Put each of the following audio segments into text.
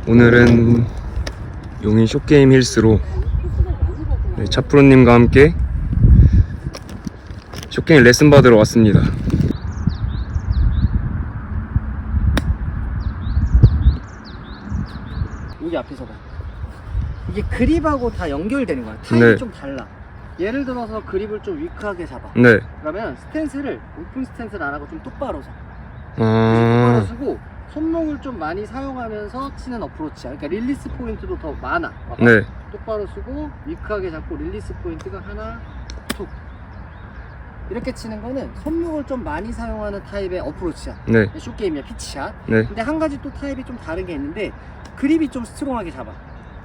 오늘은 용인 숏게임 힐스로 차프로님과 함께 숏게임 레슨 받으러 왔습니다. 여기 앞에서 봐. 이게 그립하고 다 연결되는 거야. 타입이 네. 좀 달라. 예를 들어서 그립을 좀 위크하게 잡아. 네. 그러면 스탠스를 오픈 스탠스를 안 하고 좀 똑바로 서. 아, 똑바로 쓰고 손목을 좀 많이 사용하면서 치는 어프로치야. 그러니까 릴리스 포인트도 더 많아. 봐봐. 네. 똑바로 쓰고 위크하게 잡고 릴리스 포인트가 하나, 툭. 이렇게 치는 거는 손목을 좀 많이 사용하는 타입의 어프로치야. 네. 숏게임이야, 피치샷. 네. 근데 한 가지 또 타입이 좀 다른 게 있는데 그립이 좀 스트롱하게 잡아.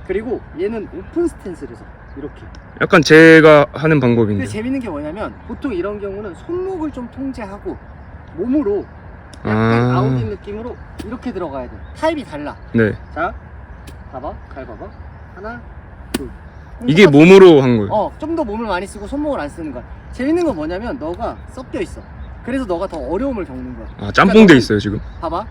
그리고 얘는 오픈 스탠스를 서. 이렇게. 약간 제가 하는 근데 방법인데. 재밌는 게 뭐냐면 보통 이런 경우는 손목을 좀 통제하고 몸으로 약간 아. 아웃인 느낌으로 이렇게 들어가야 돼. 타입이 달라. 네. 자, 봐봐, 잘 봐봐. 하나, 둘. 이게 몸으로 한 거예요. 좀 더 몸을 많이 쓰고 손목을 안 쓰는 거야. 재밌는 건 뭐냐면 너가 섞여 있어. 그래서 너가 더 어려움을 겪는 거야. 아, 짬뽕돼 있어요 지금. 봐봐.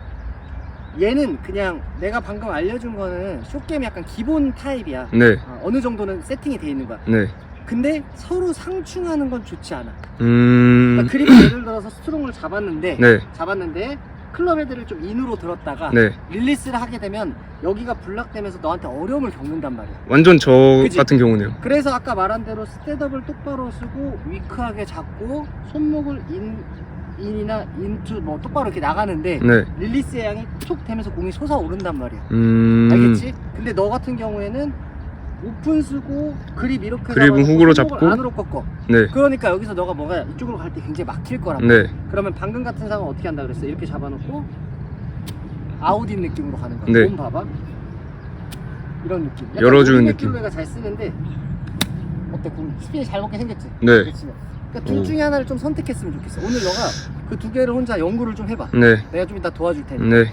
얘는 그냥 내가 방금 알려준 거는 숏게임 약간 기본 타입이야. 네. 어느 정도는 세팅이 돼 있는 거야. 네. 근데 서로 상충하는 건 좋지 않아. 그러니까 그립을 예를 들어서 스트롱을 잡았는데 네. 클럽 헤드를 좀 인으로 들었다가 네. 릴리스를 하게 되면 여기가 블락되면서 너한테 어려움을 겪는단 말이야. 완전 저 그치? 같은 경우네요. 그래서 아까 말한 대로 스텝업을 똑바로 쓰고 위크하게 잡고 손목을 인이나 인투 뭐 똑바로 이렇게 나가는데 네. 릴리스의 양이 툭 되면서 공이 솟아오른단 말이야. 알겠지? 근데 너 같은 경우에는 오픈 쓰고 그립 이렇게 그립은 잡아서 훅으로 손목을 잡고. 안으로 꺾어. 네. 그러니까 여기서 너가 뭐가 이쪽으로 갈 때 굉장히 막힐 거란 네. 말이야. 그러면 방금 같은 상황 어떻게 한다 그랬어? 이렇게 잡아놓고 아웃인 느낌으로 가는 거야. 네. 몸 봐봐. 이런 느낌. 열어주는 느낌. 킬로가 잘 쓰는데 어때? 스피이 잘 먹게 생겼지? 네. 그치? 그러니까 둘 중에 하나를 좀 선택했으면 좋겠어. 오늘 너가 그 두 개를 혼자 연구를 좀 해봐. 네. 내가 좀 이따 도와줄 테니까. 네.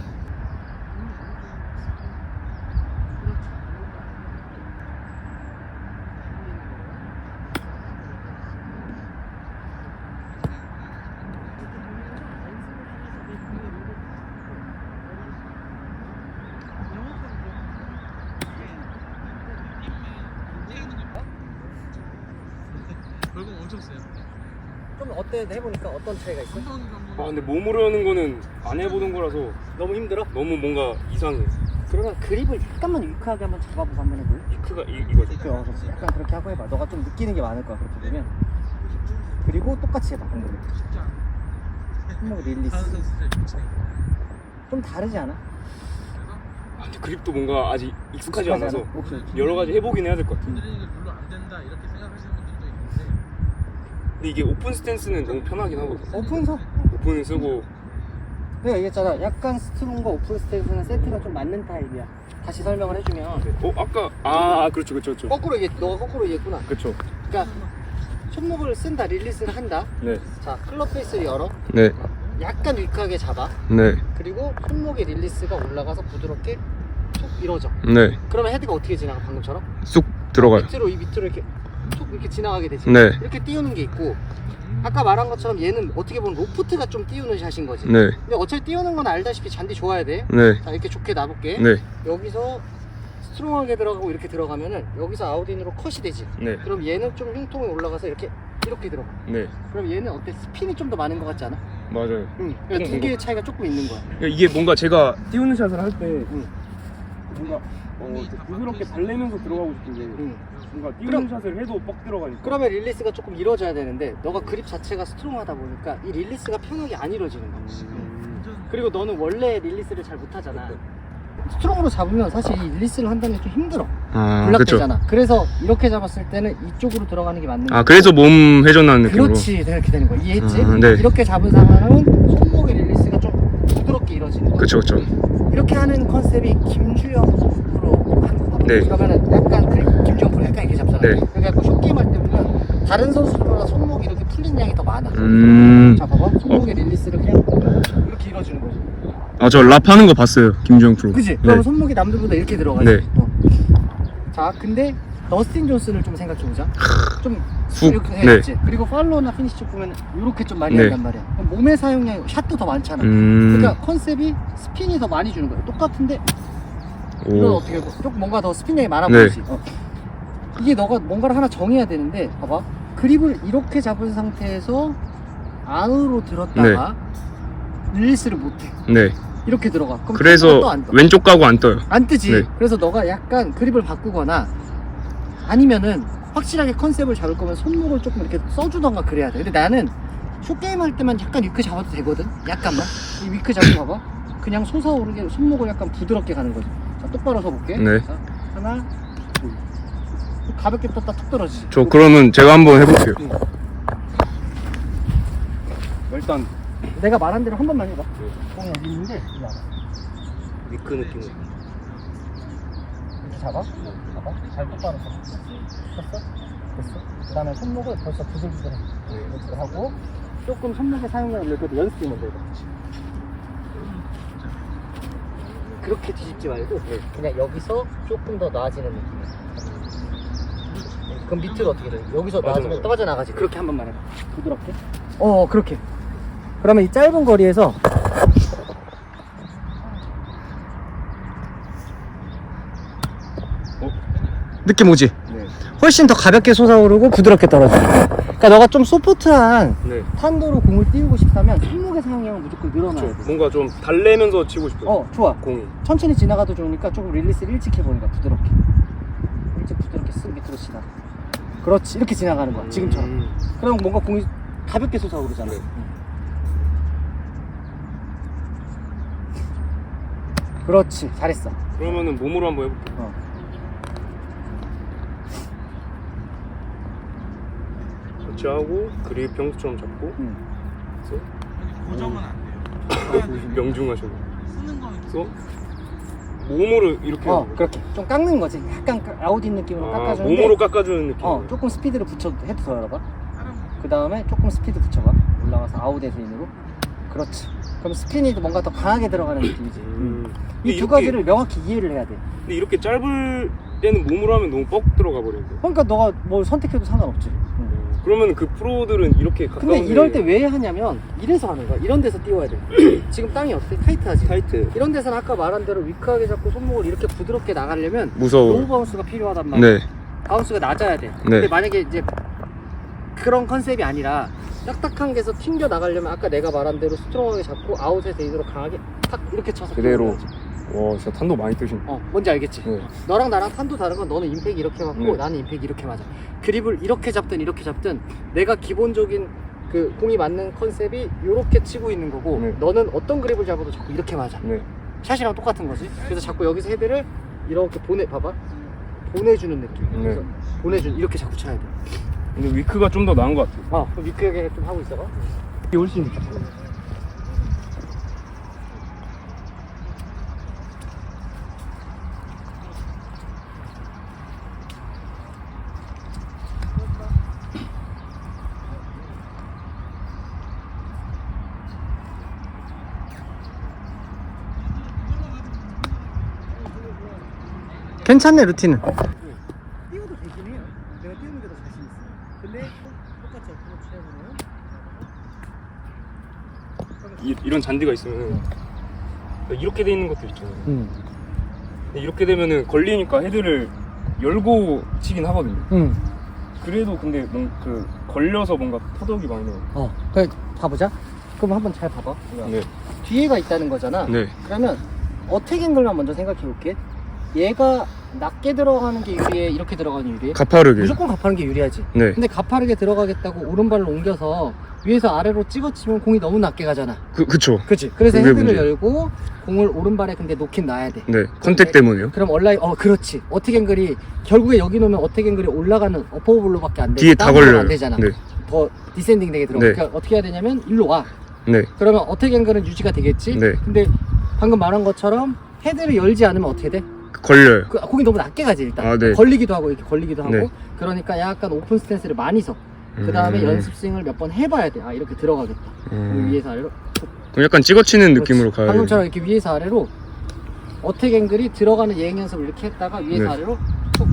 결국 엄청 세요. 좀 어때? 해보니까 어떤 차이가 있어? 아, 근데 몸으로 하는 거는 안 해보던 거라서 너무 힘들어? 너무 뭔가 이상해. 그러면 그립을 약간만 위크하게 한번 잡아보고 한번 해볼래? 피크가 이거지. 그렇지. 약간 그렇게 하고 해봐. 너가 좀 느끼는 게 많을 거야 그렇게 되면. 그리고 똑같이 해봐 방금. 손목 릴리스. 좀 다르지 않아? 아, 근데 그립도 뭔가 아직 익숙하지 않아서 오케이. 여러 가지 해보긴 해야 될 것 같아요. 분들이 이게 별로 안 된다 이렇게 생각하시는 분들도 있는데 근데 이게 오픈 스탠스는 너무 편하긴 하거든. 오픈서. 오픈을 쓰고. 내가 얘기했잖아. 약간 스트롱과 오픈 스탠스는 세트가 좀 맞는 타입이야. 다시 설명을 해주면 아까 그렇죠. 거꾸로 너가 거꾸로 얘기했구나. 그렇죠. 그러니까 손목을 쓴다, 릴리스를 한다. 네. 자, 클럽 페이스를 열어. 네. 약간 위크하게 잡아. 네. 그리고 손목의 릴리스가 올라가서 부드럽게 툭 밀어져. 네. 그러면 헤드가 어떻게 지나가? 방금처럼? 쑥 들어가요. 밑으로 이렇게 툭 이렇게 지나가게 되지. 네. 이렇게 띄우는 게 있고, 아까 말한 것처럼 얘는 어떻게 보면 로프트가 좀 띄우는 샷인 거지. 네. 근데 어차피 띄우는 건 알다시피 잔디 좋아야 돼. 네. 자, 이렇게 좋게 놔볼게. 네. 여기서 스트롱하게 들어가고 이렇게 들어가면은 여기서 아웃인으로 컷이 되지. 네. 그럼 얘는 좀 흉통이 올라가서 이렇게 들어가. 네. 그럼 얘는 어때? 스핀이 좀 더 많은 것 같지 않아? 맞아요. 응. 그러니까 두 개의 차이가 조금 있는 거야. 이게 뭔가 제가 띄우는 샷을 할 때 응. 뭔가 부드럽게 달래면서 들어가고 싶은데 응. 뭔가 띄우는 샷을 해도 뻑 들어가니까. 그러면 릴리스가 조금 이루어져야 되는데 너가 그립 자체가 스트롱하다 보니까 이 릴리스가 편하게 안 이루어지는 거야. 그리고 너는 원래 릴리스를 잘 못하잖아. 스트롱으로 잡으면 사실 이 릴리스를 한다는 게 좀 힘들어. 아, 그렇죠. 블락되잖아. 그래서 이렇게 잡았을 때는 이쪽으로 들어가는 게 맞는 거야. 아, 그래서 몸 회전하는 느낌으로. 그렇지. 이렇게 되는 거야. 이해했지? 네. 이렇게 잡은 상황은 손목의 릴리스가 좀 부드럽게 이루어지는 거야. 그렇죠. 이렇게 하는 컨셉이 김주영 프로 하는 거. 네. 그러면은 약간 김주영 프로 약간 이렇게 잡잖아. 네. 그래갖고 숏게임 할 때 보면 다른 선수들보다 손목이 이렇게 풀린 양이 더 많아. 자, 봐봐. 손목의 릴리스를 그냥 이렇게 이루어지는 거지. 아, 저 랍 하는 거 봤어요. 김주영 프로. 그지? 네. 그러면 손목이 남들보다 이렇게 들어가지. 네. 자, 근데 더스틴 존슨을 좀 생각해보자. 좀 훅. 이렇게 네. 해야지. 그리고 팔로우나 피니시 쪽 보면 이렇게 좀 많이 네. 한단 말이야. 그럼 몸의 사용량이 샷도 더 많잖아. 그러니까 컨셉이 스핀이 더 많이 주는 거야. 똑같은데 이건 오. 어떻게 조금 뭔가 더 스핀량이 많아 네. 보이지? 이게 너가 뭔가를 하나 정해야 되는데 봐봐 그립을 이렇게 잡은 상태에서 안으로 들었다가 릴리스를 못해 네. 이렇게 들어가 그럼 그래서 또안 떠. 왼쪽 가고 안 떠요. 안 뜨지. 네. 그래서 너가 약간 그립을 바꾸거나 아니면은 확실하게 컨셉을 잡을 거면 손목을 조금 이렇게 써주던가 그래야 돼. 근데 나는 쇼게임 할 때만 약간 위크 잡아도 되거든. 약간만. 이 위크 잡고 봐봐. 그냥 솟아오르게 손목을 약간 부드럽게 가는 거지. 자, 똑바로 서볼게. 네. 자, 하나, 둘. 가볍게 떴다 툭 떨어지지. 저 그러면 제가 한번 해볼게요. 일단 내가 말한 대로 한 번만 해봐. 공이 여기 있는데 이리 와봐. 위크 느낌으로. 이렇게 잡아. 봐봐. 잘 똑바로 서. 됐어? 됐어? 그 다음에 손목을 벌써 부들부들해. 이렇게 하고 조금 손목의 사용량을 늘려도 연습이 먼저 해봐. 그렇게 뒤집지 말고 그냥 여기서 조금 더 나아지는 느낌이야. 그럼 밑으로 어떻게 돼? 여기서 나아지면 빠져나가지. 그렇게 한 번만 해봐. 부드럽게. 그렇게. 그러면 이 짧은 거리에서 느낌 오지? 네. 훨씬 더 가볍게 솟아오르고 부드럽게 떨어져. 그러니까 너가 좀 소프트한 네. 탄도로 공을 띄우고 싶다면 손목의 사용량은 무조건 늘어나야 돼. 뭔가 좀 달래면서 치고 싶어요. 좋아. 공이. 천천히 지나가도 좋으니까 조금 릴리스를 일찍 해보니까 부드럽게. 일찍 부드럽게 쓱 밑으로 지나가. 그렇지. 이렇게 지나가는 거야. 지금처럼. 그럼 뭔가 공이 가볍게 솟아오르잖아. 네. 그렇지. 잘했어. 그러면은 몸으로 한번 해볼게요. 터치하고 그립 평소처럼 잡고 그래서 고정은 안 돼요. 명중하셔서 쓰는 거는 그래서 몸으로 이렇게 하는 거예요. 그렇게. 좀 깎는 거지. 약간 아웃인 느낌으로 깎아주는데. 몸으로 깎아주는 느낌. 조금 스피드를 붙여도 헤드 더 열어봐. 다른 그 다음에 조금 스피드 붙여봐. 올라가서 아웃에서 인으로. 그렇지. 그럼 스핀이 뭔가 더 강하게 들어가는 느낌이지. 이 두 이렇게- 가지를 명확히 이해를 해야 돼. 근데 이렇게 짧을 때는 몸으로 하면 너무 뻑 들어가 버려요. 그러니까 너가 뭘 선택해도 상관없지. 그러면 그 프로들은 이렇게 가까운 근데 이럴 때 왜 하냐면 이래서 하는 거야. 이런 데서 띄워야 돼. 지금 땅이 어때? 타이트하지? 타이트. 이런 데서는 아까 말한 대로 위크하게 잡고 손목을 이렇게 부드럽게 나가려면 무서워. 로우 바운스가 필요하단 말이야. 네. 바운스가 낮아야 돼. 근데 만약에 이제 그런 컨셉이 아니라 딱딱한 게서 튕겨 나가려면 아까 내가 말한 대로 스트롱하게 잡고 아웃에서 인으로 강하게 탁 이렇게 쳐서 그대로. 들어가야지. 와 진짜 탄도 많이 뜨신. 뭔지 알겠지? 네. 너랑 나랑 탄도 다른 건 너는 임팩 이렇게 맞고 네. 나는 임팩 이렇게 맞아. 그립을 이렇게 잡든 이렇게 잡든 내가 기본적인 그 공이 맞는 컨셉이 이렇게 치고 있는 거고 네. 너는 어떤 그립을 잡아도 자꾸 이렇게 맞아. 네. 샷이랑 똑같은 거지. 그래서 자꾸 여기서 헤드를 이렇게 봐봐. 보내주는 느낌. 네. 그래서 이렇게 자꾸 쳐야 돼. 근데 위크가 좀 더 나은 것 같아요. 그럼 위크하게 좀 하고 있어봐. 이게 훨씬 좋죠. 괜찮네 루틴은. 띄워도 되긴 해요. 내가 띄우는 게 더 자신 있어. 근데 똑같이 어프로치 해보면 이런 잔디가 있으면 이렇게 돼 있는 것도 있잖아요. 근데 이렇게 되면은 걸리니까 헤드를 열고 치긴 하거든요. 그래도 근데 그 걸려서 뭔가 터덕이 많이 나요. 그래 봐보자. 그럼 한번 잘 봐봐. 네. 뒤에가 있다는 거잖아. 네. 그러면 어택 앵글만 먼저 생각해 볼게. 얘가 낮게 들어가는 게 유리해? 이렇게 들어가는 게 유리해? 가파르게. 무조건 가파른 게 유리하지. 네. 근데 가파르게 들어가겠다고 오른발을 옮겨서 위에서 아래로 찍어치면 공이 너무 낮게 가잖아. 그쵸. 그치? 그래서 그게 헤드를 문제야. 열고 공을 오른발에 근데 놓긴 놔야 돼. 네. 컨택 때문에요. 그럼 그렇지. 어택 앵글이 결국에 여기 놓으면 어택 앵글이 올라가는 어퍼오블로밖에 안 돼. 뒤에 다 걸려요. 안 되잖아. 네. 더 디센딩 되게 들어가. 네. 그러니까 어떻게 해야 되냐면 일로 와. 네. 그러면 어택 앵글은 유지가 되겠지. 네. 근데 방금 말한 것처럼 헤드를 열지 않으면 어떻게 돼? 걸려요. 공이 너무 낮게 가지 일단. 네. 걸리기도 하고 이렇게 걸리기도 하고. 네. 그러니까 약간 오픈 스탠스를 많이 서. 그 다음에 연습 스윙을 몇 번 해봐야 돼. 이렇게 들어가겠다. 위에서 아래로. 그럼 약간 찍어치는 느낌으로 그렇지. 가야 방금처럼 돼요. 이렇게 위에서 아래로 어택 앵글이 들어가는 예행 연습을 이렇게 했다가 위에서 네. 아래로 툭.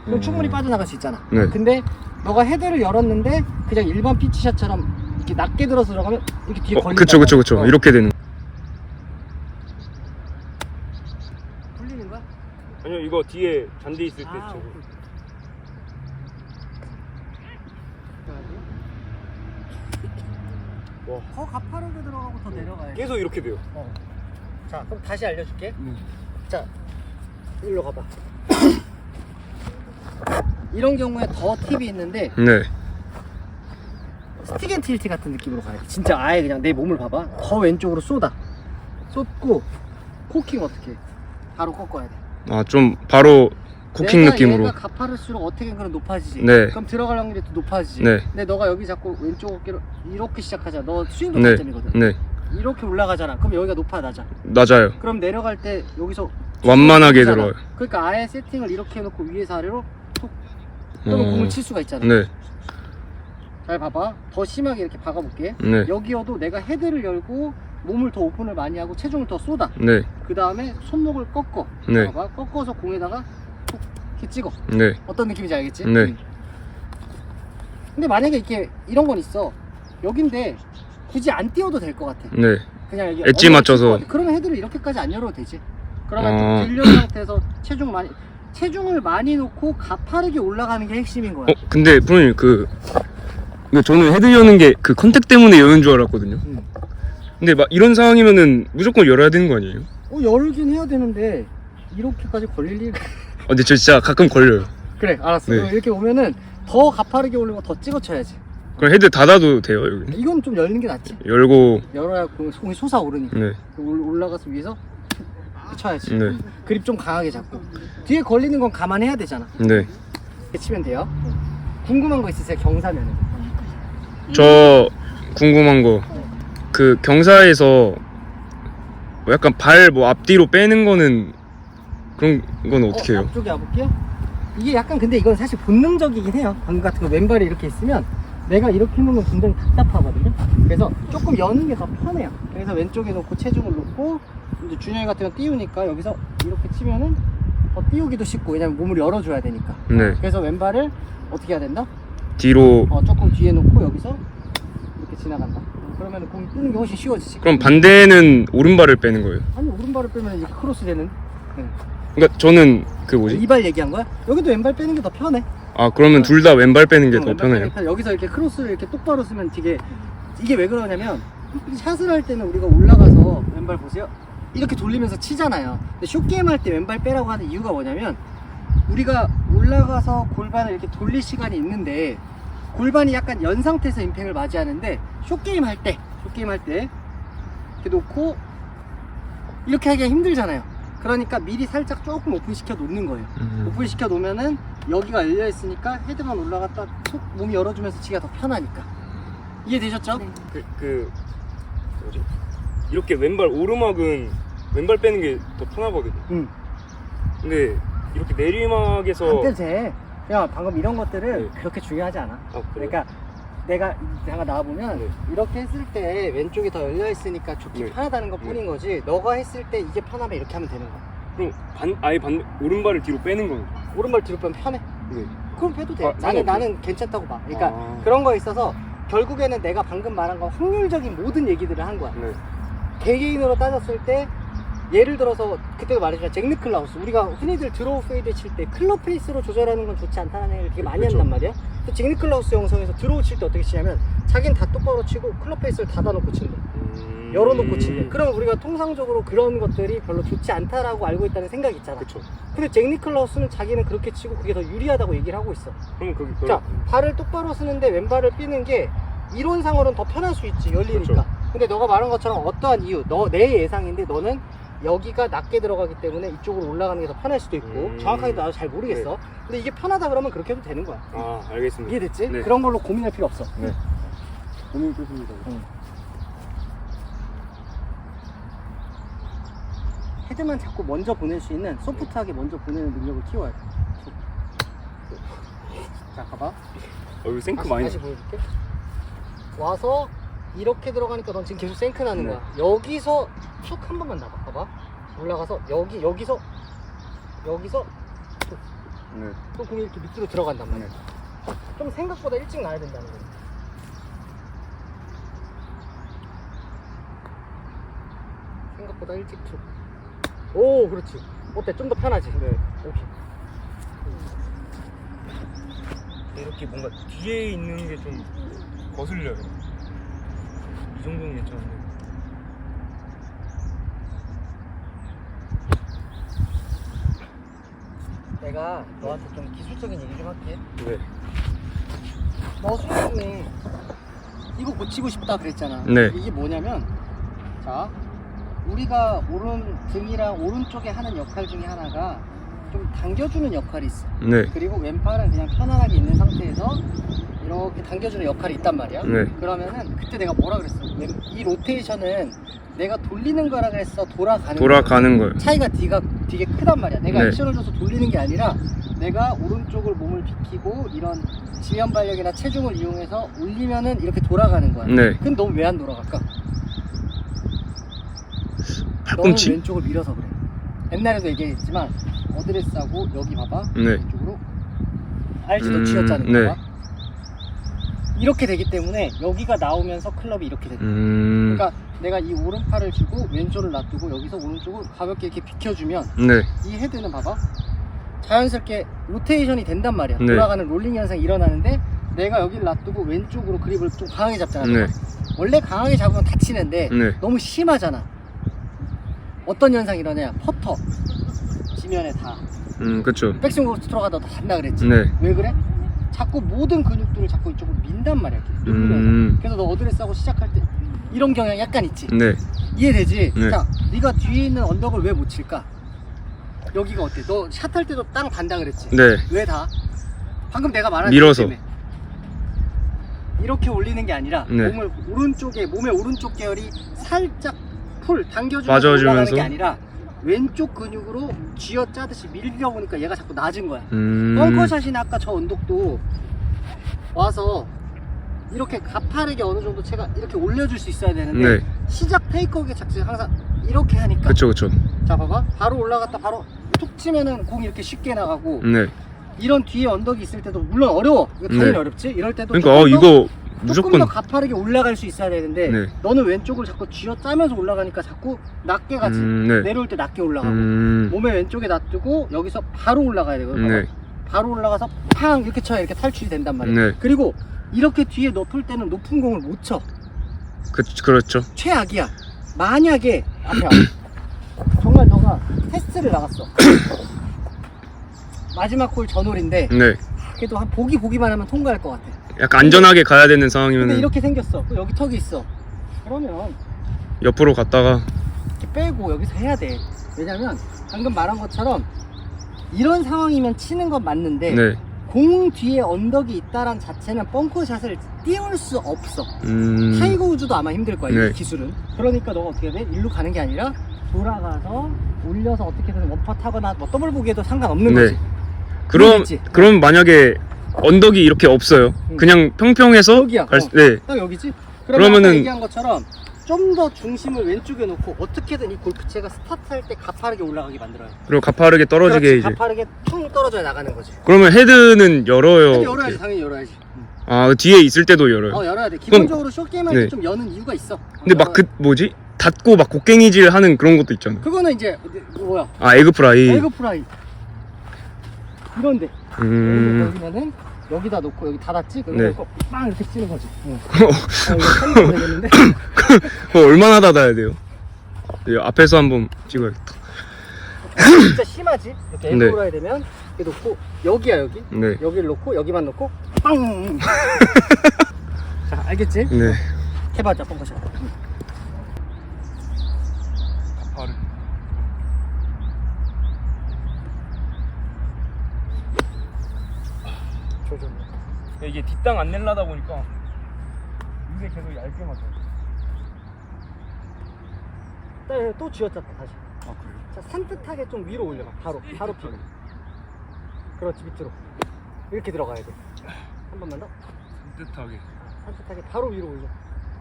그럼 충분히 빠져나갈 수 있잖아. 네. 근데 너가 헤드를 열었는데 그냥 일반 피치샷처럼 이렇게 낮게 들어서 들어가면 이렇게 뒤에 걸린다. 그쵸. 이렇게 되는. 풀리는 돌리는 거야? 아니요, 이거 뒤에 잔디 있을 때 아, 저거. 오케이. 와, 더 가파르게 들어가고 더 내려가야 돼. 계속 이렇게 돼요. 자, 그럼 다시 알려줄게. 자, 일로 가봐. 이런 경우에 더 팁이 있는데 네. 스틱 앤 틸트 같은 느낌으로 가야 돼. 진짜 아예 그냥 내 몸을 봐봐. 더 왼쪽으로 쏟아. 쏟고 코킹 어떻게 해? 바로 꺾어야 돼. 아, 좀 바로 코킹 느낌으로. 얘가 가파를수록 어떻게든 높아지지. 네. 그럼 들어갈 확률이 또 높아지지. 네. 근데 너가 여기 자꾸 왼쪽 어깨로 이렇게 시작하잖아. 너 스윙도 네. 단점이거든. 네. 이렇게 올라가잖아. 그럼 여기가 높아 낮아. 낮아요. 그럼 내려갈 때 여기서 완만하게 잖아. 들어요. 그러니까 아예 세팅을 이렇게 해놓고 위에서 아래로 톡 또는 어. 공을 칠 수가 있잖아. 네. 잘 봐봐. 더 심하게 이렇게 박아볼게. 네. 여기여도 내가 헤드를 열고 몸을 더 오픈을 많이 하고 체중을 더 쏟아. 네. 그 다음에 손목을 꺾어. 네. 봐봐. 꺾어서 공에다가 톡 이렇게 찍어. 네. 어떤 느낌인지 알겠지? 네. 응. 근데 만약에 이렇게 이런 건 있어. 여긴데 굳이 안 띄워도 될 것 같아. 네. 그냥 여기 엣지 엉덩이 맞춰서. 칠 것 같아. 그러면 헤드를 이렇게까지 안 열어도 되지. 그러면 아. 좀 들려는 상태에서 체중을 많이 놓고 가파르게 올라가는 게 핵심인 거야. 근데 프로님 저는 헤드 여는 게 그 컨택 때문에 여는 줄 알았거든요. 근데 막 이런 상황이면은 무조건 열어야 되는 거 아니에요? 열긴 해야 되는데 이렇게까지 걸릴 리가. 근데 저 진짜 가끔 걸려요. 그래, 알았어. 네. 그럼 이렇게 오면은 더 가파르게 올리고 더 찍어쳐야지. 그럼 헤드 닫아도 돼요, 여기? 이건 좀 열는 게 낫지. 열고. 열어야 공이 솟아오르니까. 네. 올라가서 위에서 쳐야지. 네. 그립 좀 강하게 잡고. 뒤에 걸리는 건 감안해야 되잖아. 네. 이렇게 치면 돼요. 궁금한 거 있으세요? 경사면은. 저 궁금한 거. 그 경사에서 뭐 약간 발 뭐 앞뒤로 빼는 거는 그런 건 어떻게 해요? 앞쪽에 와볼게요. 이게 약간 근데 이건 사실 본능적이긴 해요. 방금 같은 거 왼발이 이렇게 있으면 내가 이렇게 놓으면 굉장히 답답하거든요. 그래서 조금 여는 게 더 편해요. 그래서 왼쪽에 놓고 체중을 놓고 이제 준영이 같은 거 띄우니까 여기서 이렇게 치면은 더 띄우기도 쉽고 왜냐면 몸을 열어줘야 되니까. 네. 그래서 왼발을 어떻게 해야 된다? 뒤로. 조금 뒤에 놓고 여기서 이렇게 지나간다. 그러면 공이 뜨는 게 훨씬 쉬워지지. 그럼 반대는 오른발을 빼는 거예요? 아니 오른발을 빼면 이렇게 크로스 되는. 그러니까 저는 그 뭐지? 이발 얘기한 거야? 여기도 왼발 빼는 게 더 편해. 아, 그러면 둘 다 왼발 빼는 게 더 왼발 편해요? 빼는 게 편해. 여기서 이렇게 크로스를 이렇게 똑바로 쓰면 이게 왜 그러냐면 샷을 할 때는 우리가 올라가서 왼발 보세요. 이렇게 돌리면서 치잖아요. 근데 숏게임 할 때 왼발 빼라고 하는 이유가 뭐냐면 우리가 올라가서 골반을 이렇게 돌릴 시간이 있는데 골반이 약간 연 상태에서 임팩을 맞이하는데 숏게임 할 때 이렇게 놓고 이렇게 하기가 힘들잖아요. 그러니까 미리 살짝 조금 오픈시켜 놓는 거예요. 오픈시켜 놓으면은 여기가 열려 있으니까 헤드만 올라갔다 툭 몸이 열어주면서 치기가 더 편하니까. 이해되셨죠? 네. 뭐지? 이렇게 왼발 오르막은 왼발 빼는 게 더 편하거든요. 응. 근데 이렇게 내리막에서 안 빼도 돼. 그냥 방금 이런 것들은 네. 그렇게 중요하지 않아. 그래요? 그러니까 내가 나와보면 네. 이렇게 했을 때 왼쪽이 더 열려 있으니까 좋기 네. 편하다는 것 뿐인 거지. 너가 했을 때 이게 편하면 이렇게 하면 되는 거야. 그럼 아예 오른발을 뒤로 빼는 거는? 오른발 뒤로 빼면 편해. 네. 그럼 해도 돼. 아, 상관없어요? 나는 괜찮다고 봐. 그러니까 아. 그런 거에 있어서 결국에는 내가 방금 말한 건 확률적인 모든 얘기들을 한 거야. 네. 개개인으로 따졌을 때 예를 들어서 그때도 말했지만 잭 니클라우스 우리가 흔히들 드로우 페이드 칠 때 클럽 페이스로 조절하는 건 좋지 않다는 얘기를 되게 많이 그렇죠. 한단 말이야. 또 잭 니클라우스 영상에서 드로우 칠 때 어떻게 치냐면 자기는 다 똑바로 치고 클럽 페이스를 닫아놓고 친대. 열어놓고 친대. 그러면 우리가 통상적으로 그런 것들이 별로 좋지 않다라고 알고 있다는 생각이 있잖아. 그쵸. 근데 잭 니클라우스는 자기는 그렇게 치고 그게 더 유리하다고 얘기를 하고 있어. 그럼 거기 자, 발을 똑바로 쓰는데 왼발을 삐는 게 이론상으로는 더 편할 수 있지, 열리니까. 그렇죠. 근데 너가 말한 것처럼 어떠한 이유, 내 예상인데 너는 여기가 낮게 들어가기 때문에 이쪽으로 올라가는 게 더 편할 수도 있고 정확하게 나도 잘 모르겠어. 근데 이게 편하다 그러면 그렇게 해도 되는 거야. 아, 알겠습니다. 이해됐지? 네. 그런 걸로 고민할 필요 없어. 네. 고민 끝입니다. 헤드만 자꾸 먼저 보낼 수 있는 소프트하게 먼저 보내는 능력을 키워야 돼. 자, 봐봐. 이거 생크 많이 다시 보여줄게. 와서 이렇게 들어가니까 넌 지금 계속 생크 나는 거야. 여기서 쭉 한 번만 나가. 봐봐. 올라가서 여기서 툭. 네. 또 공이 이렇게 밑으로 들어간단 말이야. 좀 생각보다 일찍 나야 된다는 거야. 생각보다 일찍 툭. 오, 그렇지. 어때? 좀 더 편하지? 네. 오케이. 이렇게 뭔가 뒤에 있는 게 좀 거슬려요. 이 정도는 괜찮은데. 내가 너한테 좀 기술적인 얘기 좀 할게. 네. 너 수영 중에 이거 고치고 싶다 그랬잖아. 네. 이게 뭐냐면, 자, 우리가 오른 등이랑 오른쪽에 하는 역할 중에 하나가 좀 당겨주는 역할이 있어. 네. 그리고 왼팔은 그냥 편안하게 있는 상태에서 이렇게 당겨주는 역할이 있단 말이야. 네. 그러면은 그때 내가 뭐라 그랬어? 이 로테이션은 내가 돌리는 거라 그랬어? 돌아가는 돌아가는 거예요. 차이가 되게 크단 말이야. 내가 네. 액션을 줘서 돌리는 게 아니라 내가 오른쪽을 몸을 비키고 이런 지면 발력이나 체중을 이용해서 올리면은 이렇게 돌아가는 거야. 네. 근데 넌 왜 안 돌아갈까? 너는 팔꿈치? 왼쪽을 밀어서 그래. 옛날에도 얘기했지만 어드레스하고 여기 봐봐. 네. 왼쪽으로 알지? 너 쥐었자는 네. 거야. 이렇게 되기 때문에 여기가 나오면서 클럽이 이렇게 돼. 그러니까 내가 이 오른팔을 쥐고 왼쪽을 놔두고 여기서 오른쪽을 가볍게 이렇게 비켜주면 네. 이 헤드는 봐봐 자연스럽게 로테이션이 된단 말이야. 네. 돌아가는 롤링 현상이 일어나는데 내가 여기를 놔두고 왼쪽으로 그립을 좀 강하게 잡잖아. 네. 원래 강하게 잡으면 다치는데 네. 너무 심하잖아. 어떤 현상이 일어나냐? 퍼터 지면에 다 그쵸. 백스윙으로 스트로가다 한다 그랬지. 네. 왜 그래? 자꾸 모든 근육들을 자꾸 이쪽으로 민단 말이야. 이렇게 누르면서. 그래서 너 어드레스하고 시작할 때 이런 경향이 약간 있지. 네. 이해되지? 네. 자, 네가 뒤에 있는 언덕을 왜 못 칠까? 여기가 어때? 너 샷 할 때도 땅 단다 그랬지? 네. 왜 다? 방금 내가 말한 밀어서. 것 때문에. 이렇게 올리는 게 아니라 네. 몸을 몸의 오른쪽 계열이 살짝 풀 당겨주면서 맞아주면서. 올라가는 게 아니라 왼쪽 근육으로 쥐어 짜듯이 밀려 보니까 얘가 자꾸 낮은 거야. 벙커샷이나 아까 저 언덕도 와서 이렇게 가파르게 어느 정도 채가 이렇게 올려줄 수 있어야 되는데 네. 시작 테이크오프의 작전 항상 이렇게 하니까. 그쵸, 그쵸. 자 봐봐, 바로 올라갔다 바로 툭 치면은 공이 이렇게 쉽게 나가고 네. 이런 뒤에 언덕이 있을 때도 물론 어려워. 이거 당연히 네. 어렵지. 이럴 때도 그러니까 조금 더- 이거 조금 무조건 더 가파르게 올라갈 수 있어야 되는데 네. 너는 왼쪽을 자꾸 쥐어 짜면서 올라가니까 자꾸 낮게 가지. 네. 내려올 때 낮게 올라가고 몸에 왼쪽에 놔두고 여기서 바로 올라가야 되거든. 네. 봐봐. 바로 올라가서 팡 이렇게 쳐야 이렇게 탈출이 된단 말이야. 네. 그리고 이렇게 뒤에 높을 때는 높은 공을 못 쳐. 그렇죠. 최악이야. 만약에 앞에 와봐. 정말 너가 테스트를 나갔어. 마지막 홀 전홀인데 네. 그래도 한 보기만 하면 통과할 것 같아. 약간 안전하게 가야 되는 근데 상황이면 이렇게 생겼어. 또 여기 턱이 있어. 그러면 옆으로 갔다가 이렇게 빼고 여기서 해야 돼. 왜냐면 방금 말한 것처럼 이런 상황이면 치는 건 맞는데 네. 공 뒤에 언덕이 있다란 자체는 벙커샷을 띄울 수 없어. 타이거 우즈도 아마 힘들 거야. 네. 이 기술은. 그러니까 너가 어떻게 돼? 일로 가는 게 아니라 돌아가서 올려서 어떻게든 원파 타거나 뭐 더블 보기에도 상관없는 네. 거지. 이해됐지? 그럼 만약에 언덕이 이렇게 없어요. 응. 그냥 평평해서 여기야. 네. 딱 여기지? 그러면 그러면은- 아까 얘기한 것처럼 좀 더 중심을 왼쪽에 놓고 어떻게든 이 골프채가 스타트할 때 가파르게 올라가게 만들어요. 그리고 가파르게 떨어지게 그렇지, 이제. 가파르게 퉁 떨어져야 나가는 거지. 그러면 헤드는 열어요. 근데 열어야지, 이렇게. 당연히 열어야지. 아, 그 뒤에 있을 때도 열어요. 열어야 돼. 기본적으로 쇼게임 할 때 네. 좀 여는 이유가 있어. 근데 막 뭐지? 닫고 막 곡괭이질 하는 그런 것도 있잖아요. 그거는 이제 뭐야? 아, 에그 프라이. 에그 프라이. 이런데 음. 여기면은 여기다 놓고 여기 닫았지? 그리고 네. 놓고 빵 이렇게 찌는 거지. 이거 살리면 되겠는데? 얼마나 닫아야 돼요? 네, 앞에서 한번 찍어야겠다. 진짜 심하지? 이렇게 에그 네. 프라이 되면 이렇게 놓고 여기야 여기. 네. 여기를 놓고 여기만 놓고 빵. 자 알겠지? 네. 해봐자 뻥커샷. 가파르. 조절. 이게 뒷땅 안 낼라다 보니까 이게 계속 얇게 맞아. 또 쥐어짰다 다시. 아 그래요? 자 산뜻하게 좀 위로 올려봐. 바로 피고. 그렇지 밑으로. 이렇게 들어가야 돼. 한 번만 더. 산뜻하게. 산뜻하게 바로 위로 올려.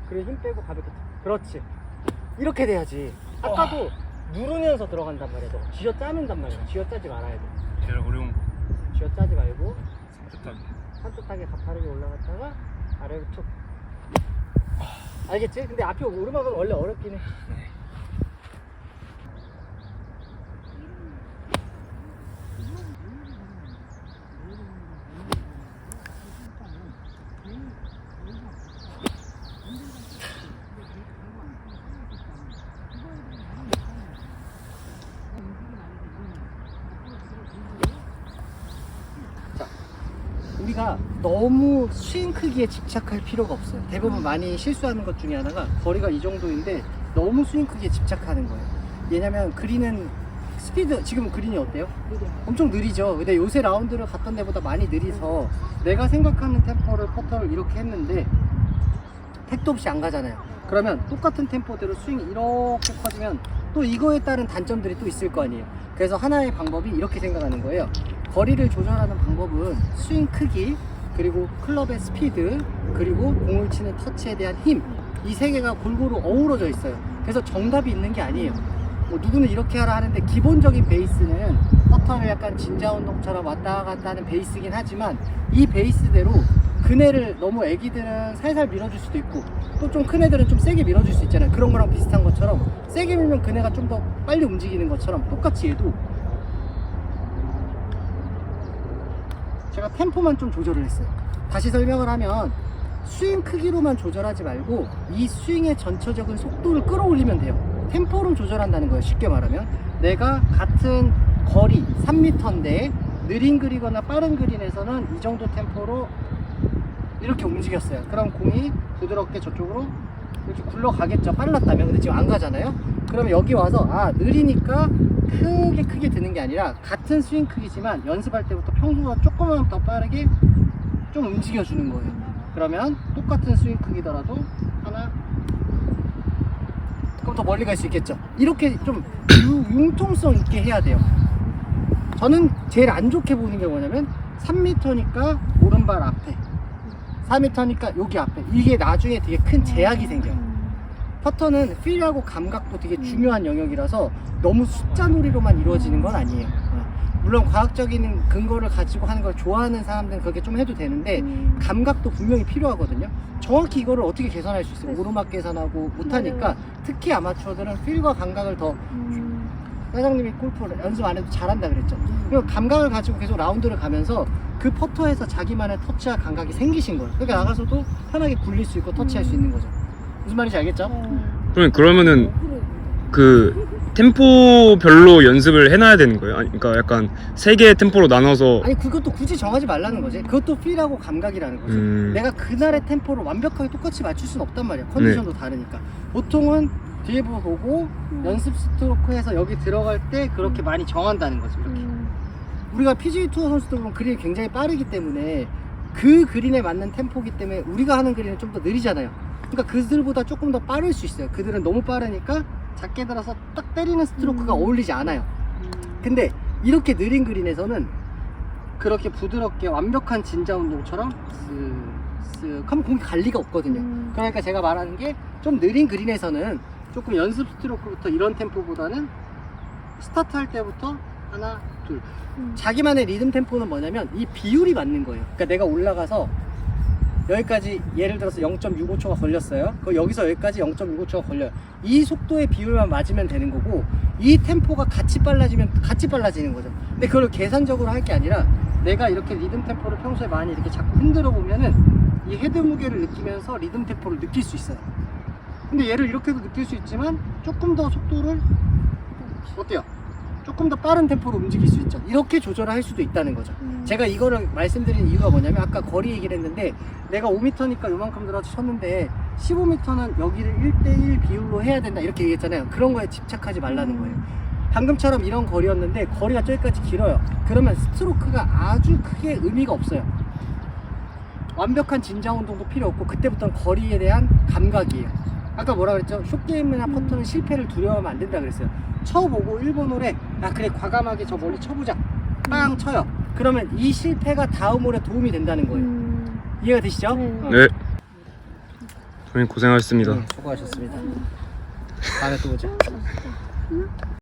그리고 힘 빼고 가볍게. 그렇지. 이렇게 돼야지. 아까도 누르면서 들어간단 말이야. 너 쥐어 짜는단 말이야. 쥐어 짜지 말아야 돼. 제일 어려운 거. 쥐어 짜지 말고 산뜻하게. 산뜻하게 가파르게 올라갔다가 아래로 툭. 알겠지? 근데 앞에 오르막은 원래 어렵긴 해. 우리가 너무 스윙 크기에 집착할 필요가 없어요. 대부분 많이 실수하는 것 중에 하나가 거리가 이 정도인데 너무 스윙 크기에 집착하는 거예요. 왜냐면 그린은 스피드, 지금 그린이 어때요? 엄청 느리죠. 근데 요새 라운드를 갔던 데보다 많이 느리서 내가 생각하는 템포를 퍼터를 이렇게 했는데 택도 없이 안 가잖아요. 그러면 똑같은 템포대로 스윙이 이렇게 커지면 또 이거에 따른 단점들이 또 있을 거 아니에요. 그래서 하나의 방법이 이렇게 생각하는 거예요. 거리를 조절하는 방법은 스윙 크기, 그리고 클럽의 스피드, 그리고 공을 치는 터치에 대한 힘, 이 세 개가 골고루 어우러져 있어요. 그래서 정답이 있는 게 아니에요. 뭐 누구는 이렇게 하라 하는데 기본적인 베이스는 퍼터를 약간 진자 운동처럼 왔다 갔다 하는 베이스긴 하지만 이 베이스대로 그네를 너무 애기들은 살살 밀어줄 수도 있고 또 좀 큰 애들은 좀 세게 밀어줄 수 있잖아요. 그런 거랑 비슷한 것처럼 세게 밀면 그네가 좀 더 빨리 움직이는 것처럼 똑같이 얘도 제가 템포만 좀 조절을 했어요. 다시 설명을 하면 스윙 크기로만 조절하지 말고 이 스윙의 전체적인 속도를 끌어올리면 돼요. 템포를 조절한다는 거예요. 쉽게 말하면 내가 같은 거리 3m인데 느린 그리거나 빠른 그린에서는 이 정도 템포로 이렇게 움직였어요. 그럼 공이 부드럽게 저쪽으로 이렇게 굴러가겠죠. 빨랐다면. 근데 지금 안 가잖아요. 그러면 여기 와서 느리니까 크게 드는 게 아니라 같은 스윙 크기지만 연습할 때부터 평소보다 조금만 더 빠르게 좀 움직여주는 거예요. 그러면 똑같은 스윙 크기더라도 하나, 그럼 더 멀리 갈 수 있겠죠. 이렇게 좀 융통성 있게 해야 돼요. 저는 제일 안 좋게 보는 게 뭐냐면 3m니까 오른발 앞에, 4m니까 여기 앞에, 이게 나중에 되게 큰 제약이 생겨요. 퍼터는 필하고 감각도 되게 중요한 영역이라서 너무 숫자 놀이로만 이루어지는 건 아니에요. 물론 과학적인 근거를 가지고 하는 걸 좋아하는 사람들은 그렇게 좀 해도 되는데 감각도 분명히 필요하거든요. 정확히 이거를 어떻게 계산할 수 있어요? 오르막 계산하고 못하니까 특히 아마추어들은 필과 감각을 더 사장님이 골프를 연습 안 해도 잘한다 그랬죠. 그리고 감각을 가지고 계속 라운드를 가면서 그 퍼터에서 자기만의 터치와 감각이 생기신 거예요. 그러니까 나가서도 편하게 굴릴 수 있고 터치할 수 있는 거죠. 무슨 말인지 알겠죠? 그러면은 그 템포별로 연습을 해놔야 되는 거예요? 아니, 그러니까 약간 세 개의 템포로 나눠서. 아니 그것도 굳이 정하지 말라는 거지. 그것도 필하고 감각이라는 거지. 내가 그날의 템포를 완벽하게 똑같이 맞출 수는 없단 말이야. 컨디션도 다르니까. 보통은 뒤에 보고 연습 스트로크에서 여기 들어갈 때 그렇게 많이 정한다는 거지. 이렇게. 우리가 PGA 투어 선수들 보면 그린이 굉장히 빠르기 때문에 그 그린에 맞는 템포기 때문에 우리가 하는 그린은 좀 더 느리잖아요. 그러니까 그들보다 조금 더 빠를 수 있어요. 그들은 너무 빠르니까 작게 들어서 딱 때리는 스트로크가 어울리지 않아요. 근데 이렇게 느린 그린에서는 그렇게 부드럽게 완벽한 진자 운동처럼 쓱쓱 하면 공이 갈 리가 없거든요. 그러니까 제가 말하는 게 좀 느린 그린에서는 조금 연습 스트로크부터 이런 템포보다는 스타트 할 때부터 하나, 둘. 자기만의 리듬 템포는 뭐냐면 이 비율이 맞는 거예요. 그러니까 내가 올라가서 여기까지 예를 들어서 0.65초가 걸렸어요. 그 여기서 여기까지 0.65초가 걸려요. 이 속도의 비율만 맞으면 되는 거고 이 템포가 같이 빨라지면 같이 빨라지는 거죠. 근데 그걸 계산적으로 할 게 아니라 내가 이렇게 리듬 템포를 평소에 많이 이렇게 자꾸 흔들어 보면은 이 헤드 무게를 느끼면서 리듬 템포를 느낄 수 있어요. 근데 얘를 이렇게도 느낄 수 있지만 조금 더 속도를 어때요? 조금 더 빠른 템포로 움직일 수 있죠. 이렇게 조절을 할 수도 있다는 거죠. 제가 이거를 말씀드린 이유가 뭐냐면 아까 거리 얘기를 했는데 내가 5m니까 요만큼 들어서 쳤는데 15m는 여기를 1대1 비율로 해야 된다 이렇게 얘기했잖아요. 그런 거에 집착하지 말라는 거예요. 방금처럼 이런 거리였는데 거리가 저기까지 길어요. 그러면 스트로크가 아주 크게 의미가 없어요. 완벽한 진자 운동도 필요 없고 그때부터는 거리에 대한 감각이에요. 아까 뭐라 그랬죠? 숏게임이나 퍼터는 실패를 두려워하면 안 된다 그랬어요. 쳐보고 일본 홀에 그래 과감하게 저 멀리 쳐보자 빵 쳐요. 그러면 이 실패가 다음 홀에 도움이 된다는 거예요. 이해가 되시죠? 네. 선생님 고생하셨습니다. 수고하셨습니다. 다음에 또 보자.